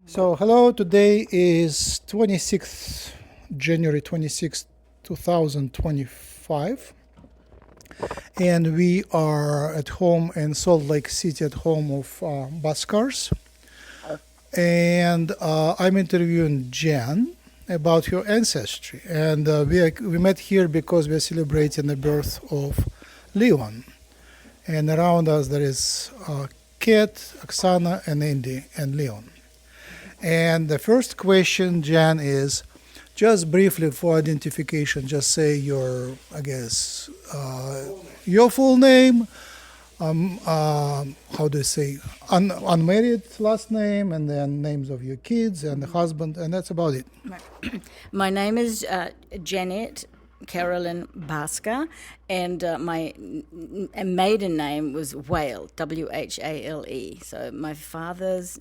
So, hello, today is 26th, January 26th, 2025, and we are at home in Salt Lake City at home of Bhaskars. And I'm interviewing Jan about her ancestry. And we met here because we're celebrating the birth of Leon. And around us there is Kate, Oksana, and Andy, and Leon. And the first question, Jan, is just briefly for identification, just say your, your full name, how do you say, unmarried last name, and then names of your kids and the husband, and that's about it. My name is Janet Carolyn Bhaskar, and my maiden name was Whale, Whale. So my father's,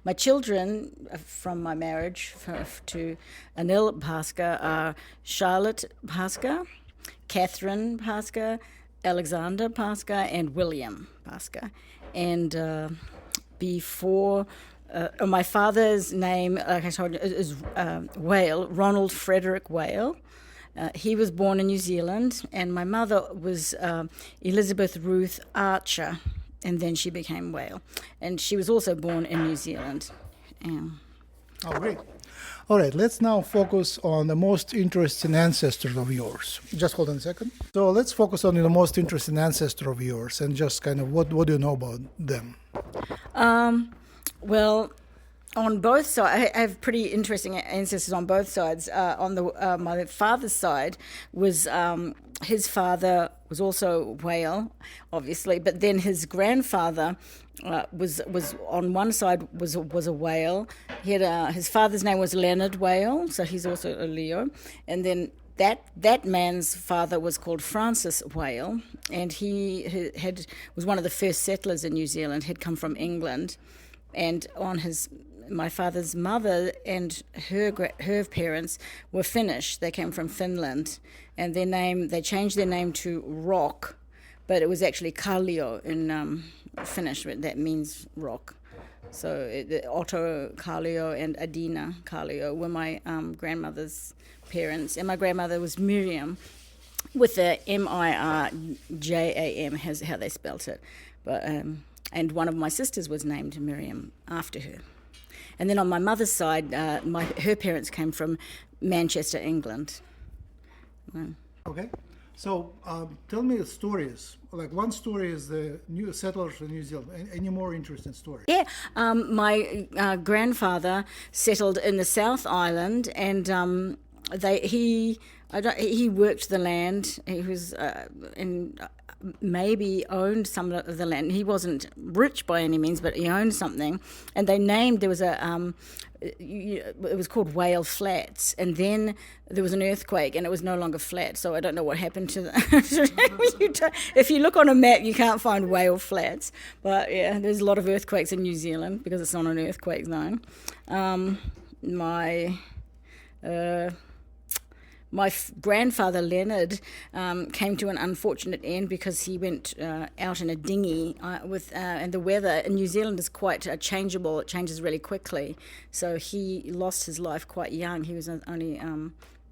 my children from my marriage to Anil Bhaskar are Charlotte Bhaskar, Catherine Bhaskar, Alexander Bhaskar, and William Bhaskar. And before my father's name, like I told you, is Whale, Ronald Frederick Whale. He was born in New Zealand, and my mother was Elizabeth Ruth Archer, and then she became Whale. And she was also born in New Zealand. Oh, great. All right, let's now focus on the most interesting ancestor of yours. Just hold on a second. So let's focus on the most interesting ancestor of yours and just kind of what do you know about them? Well, on both sides, I have pretty interesting ancestors on both sides. My father's side was his father was also Whale, obviously, but then his grandfather was on one side was a Whale. He had his father's name was Leonard Whale, so he's also a Leo, and then that man's father was called Francis Whale, and he was one of the first settlers in New Zealand. He'd come from England, and my father's mother and her parents were Finnish. They came from Finland, and they changed their name to Rock, but it was actually Kallio in Finnish. That means rock. So Otto Kallio and Adina Kallio were my grandmother's parents, and my grandmother was Miriam, with the Mirjam, has how they spelt it, but and one of my sisters was named Miriam after her. And then on my mother's side, her parents came from Manchester, England. Okay. So tell me the stories. Like one story is the new settlers in New Zealand. Any more interesting stories? Yeah, my grandfather settled in the South Island, and he worked the land. He was maybe owned some of the land. He wasn't rich by any means, but he owned something. And there was it was called Whale Flats, and then there was an earthquake, and it was no longer flat. So I don't know what happened to that. If you look on a map, you can't find Whale Flats. But yeah, there's a lot of earthquakes in New Zealand because it's not an earthquake zone. My grandfather Leonard came to an unfortunate end because he went out in a dinghy and the weather in New Zealand is quite changeable. It changes really quickly. So he lost his life quite young. He was only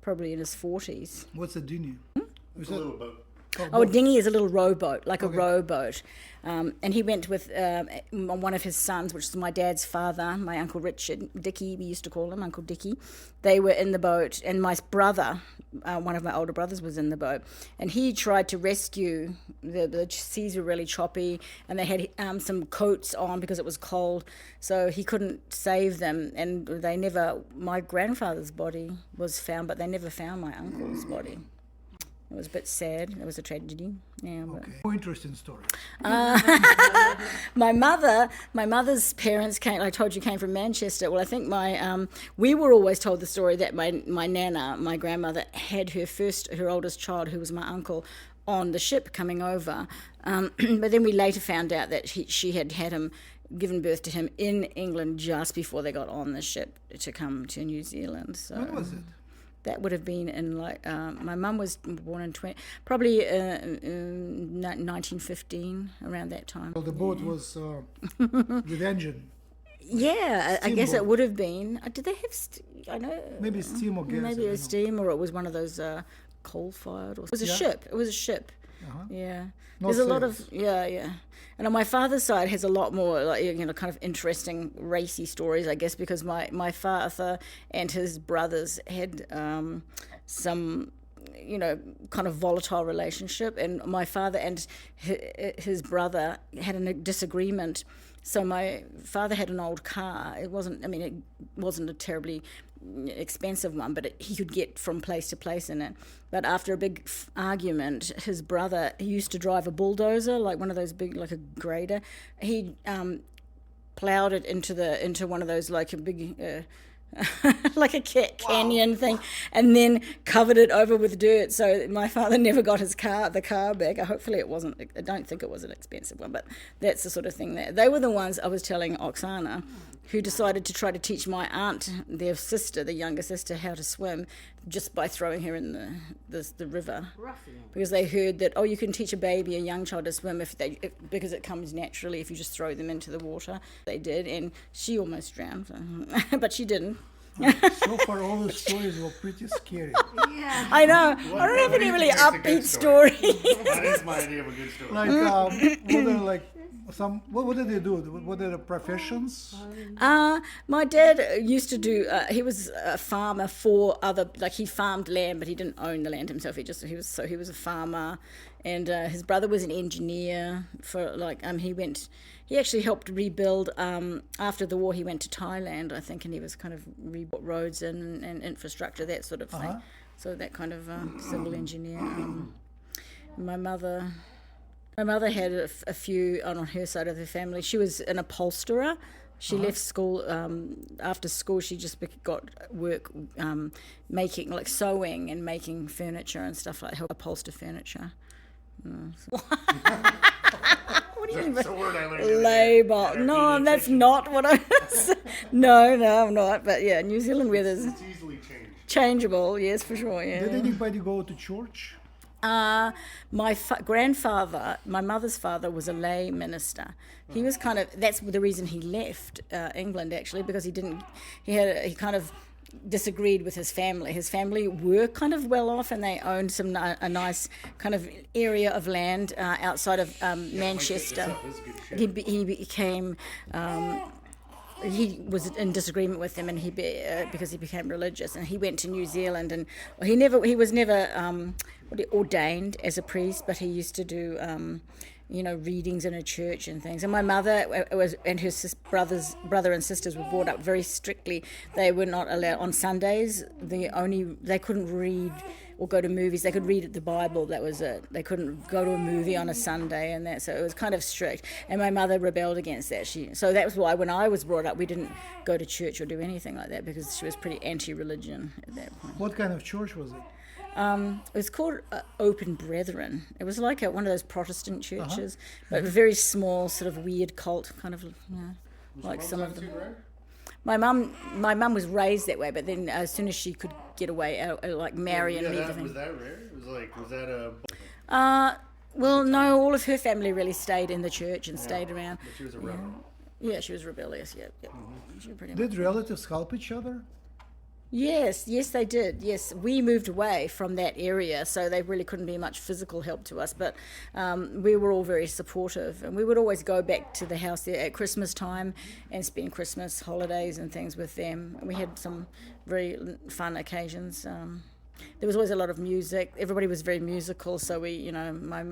probably in his 40s. What's a dinghy? It's a little boat. A dinghy is a little rowboat, like a rowboat. And he went with one of his sons, which is my dad's father, my Uncle Richard, Dickie, we used to call him, Uncle Dickie. They were in the boat, and my brother, one of my older brothers, was in the boat. And he tried to rescue, the seas were really choppy, and they had some coats on because it was cold, so he couldn't save them. And my grandfather's body was found, but they never found my uncle's body. It was a bit sad. It was a tragedy. Yeah. Okay. More interesting story. My mother's parents came. I told you came from Manchester. Well, I think we were always told the story that my nana, my grandmother, had her oldest child, who was my uncle, on the ship coming over. But then we later found out that she had him given birth to him in England just before they got on the ship to come to New Zealand. So. When was it? That would have been in my mum was born in 1915, around that time. Well, the boat was with engine. Yeah, I guess it Steamboat. would have been. Did they have? I know. Maybe steam or gas. I Maybe don't a know. steam, or it was one of those coal-fired. Or it was a Yeah. ship. It was a ship. Uh-huh. Yeah. No There's a lot of sails. yeah. And on my father's side has a lot more like kind of interesting racy stories, I guess, because my father and his brothers had some kind of volatile relationship, and my father and his brother had a disagreement. So my father had an old car. It wasn't a terribly expensive one, but he could get from place to place in it. But after a big argument, his brother, he used to drive a bulldozer, like one of those big, like a grader. He plowed it into one of those, like a big like a canyon thing, and then covered it over with dirt. So my father never got the car back. Hopefully it wasn't. I don't think it was an expensive one, but that's the sort of thing that they were the ones I was telling Oksana, who decided to try to teach my aunt, their sister, the younger sister, how to swim just by throwing her in the river. Because they heard that, you can teach a young child to swim because it comes naturally if you just throw them into the water. They did, and she almost drowned, but she didn't. So far, all the stories were pretty scary. Yeah. I know. I don't have any really upbeat story. That is my idea of a good story. Like, were there like what did they do? What are the professions? My dad used to do. He was a farmer for other. Like he farmed land, but he didn't own the land himself. He was a farmer, and his brother was an engineer for He actually helped rebuild. After the war, he went to Thailand, I think, and he was kind of rebuilt roads and infrastructure, that sort of thing. Uh-huh. So that kind of civil engineer. My mother had a few on her side of the family. She was an upholsterer. She left school. After school, she just got work making, like sewing and making furniture and stuff like help upholster furniture. What do you mean? That's a word I learned the other day. Labor. At our No, pediatrician. that's not what I was. No, I'm not. But yeah, New Zealand weather's It's easily changed. changeable. Yes, for sure. Yeah. Did anybody go to church? My grandfather, my mother's father, was a lay minister. He was that's the reason he left England, actually, because he kind of disagreed with his family. His family were kind of well off, and they owned a nice kind of area of land outside of Manchester. He became. He was in disagreement with them, and because he became religious, and he went to New Zealand, and he was never ordained as a priest, but he used to do readings in a church and things. And my mother and her brother and sisters were brought up very strictly. They were not allowed on Sundays. They couldn't read or go to movies. They could read the Bible. That was it. They couldn't go to a movie on a Sunday, and that. So it was kind of strict. And my mother rebelled against that. So that was why when I was brought up, we didn't go to church or do anything like that, because she was pretty anti-religion at that point. What kind of church was it? It was called Open Brethren. It was like one of those Protestant churches, but a very small, sort of weird cult, kind of, like some of them. My mum was raised that way, but then as soon as she could get away, like marry and leave Was everything. that rare? Was that a... Well, no, all of her family really stayed in the church and stayed around. But she was a rebel. Yeah, she was rebellious. Yeah. She was pretty much. Did relatives help each other? Yes, they did. Yes, we moved away from that area, so they really couldn't be much physical help to us. But we were all very supportive, and we would always go back to the house there at Christmas time and spend Christmas holidays and things with them. And we had some very fun occasions. There was always a lot of music. Everybody was very musical, so my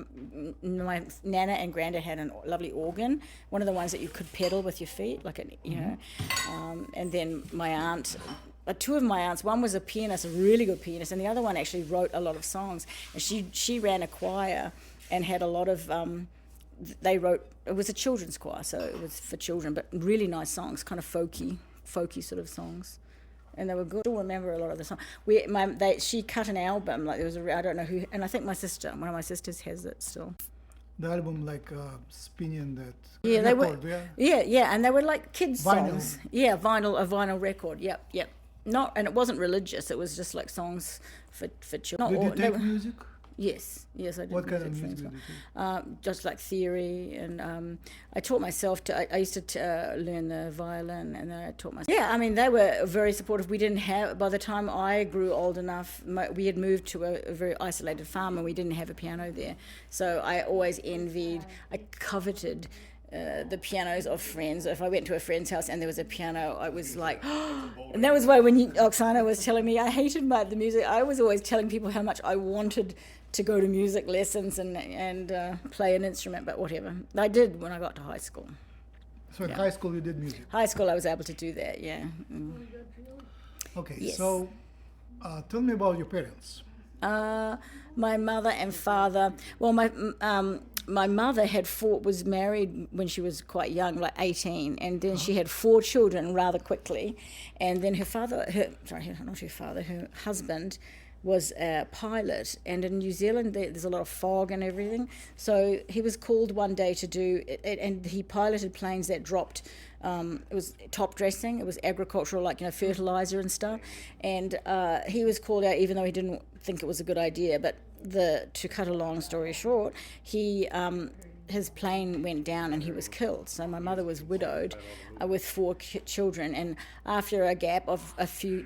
nana and granddad had a lovely organ, one of the ones that you could pedal with your feet, and then my aunt. Two of my aunts, one was a pianist, a really good pianist, and the other one actually wrote a lot of songs. And she ran a choir and had a lot of, it was a children's choir, so it was for children, but really nice songs, kind of folky sort of songs. And they were good. I still remember a lot of the songs. She cut an album, like there was I don't know who, and I think one of my sisters has it still. The album spinning that record, they were. Yeah, and they were like kids' Vinyl. songs. Yeah, a vinyl record. Yep. And it wasn't religious. It was just like songs for children. Did you take music? Yes, I did. What kind of music music for did friends. you take? Just like theory, and I taught myself to. I used to learn the violin, and then I taught myself. Yeah, I mean they were very supportive. We didn't have. By the time I grew old enough, we had moved to a very isolated farm, and we didn't have a piano there. So I always envied. I coveted. The pianos of friends. If I went to a friend's house and there was a piano, I was like, and that was why when Oksana was telling me I hated the music, I was always telling people how much I wanted to go to music lessons and play an instrument, but whatever. I did when I got to high school. So in high school you did music. High school I was able to do that, yeah. Okay, Yes. so tell me about your parents. My mother and father. Well, my mother was married when she was quite young, like 18, and then she had 4 children rather quickly, and then her husband was a pilot, and in New Zealand there's a lot of fog and everything, so he was called one day to do it, and he piloted planes that dropped. It was top dressing. It was agricultural, like fertilizer and stuff. And he was called out, even though he didn't think it was a good idea. But to cut a long story short, his plane went down and he was killed. So my mother was widowed with 4 children. And after a gap of 2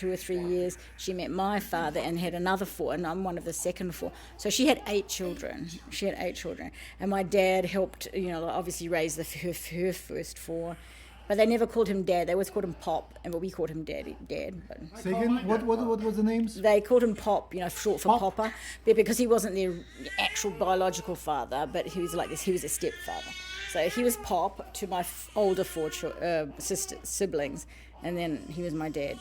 or 3 years, she met my father and had another 4. And I'm one of the second 4. So she had 8 children. And my dad helped, obviously raise her first 4. But they never called him Dad. They always called him Pop, but we called him Dad. But Say again, what was the names? they called him Pop, short for Pop? Popper, because he wasn't their actual biological father, but he was like this. He was a stepfather. So he was Pop to my older 4 siblings, and then he was my dad.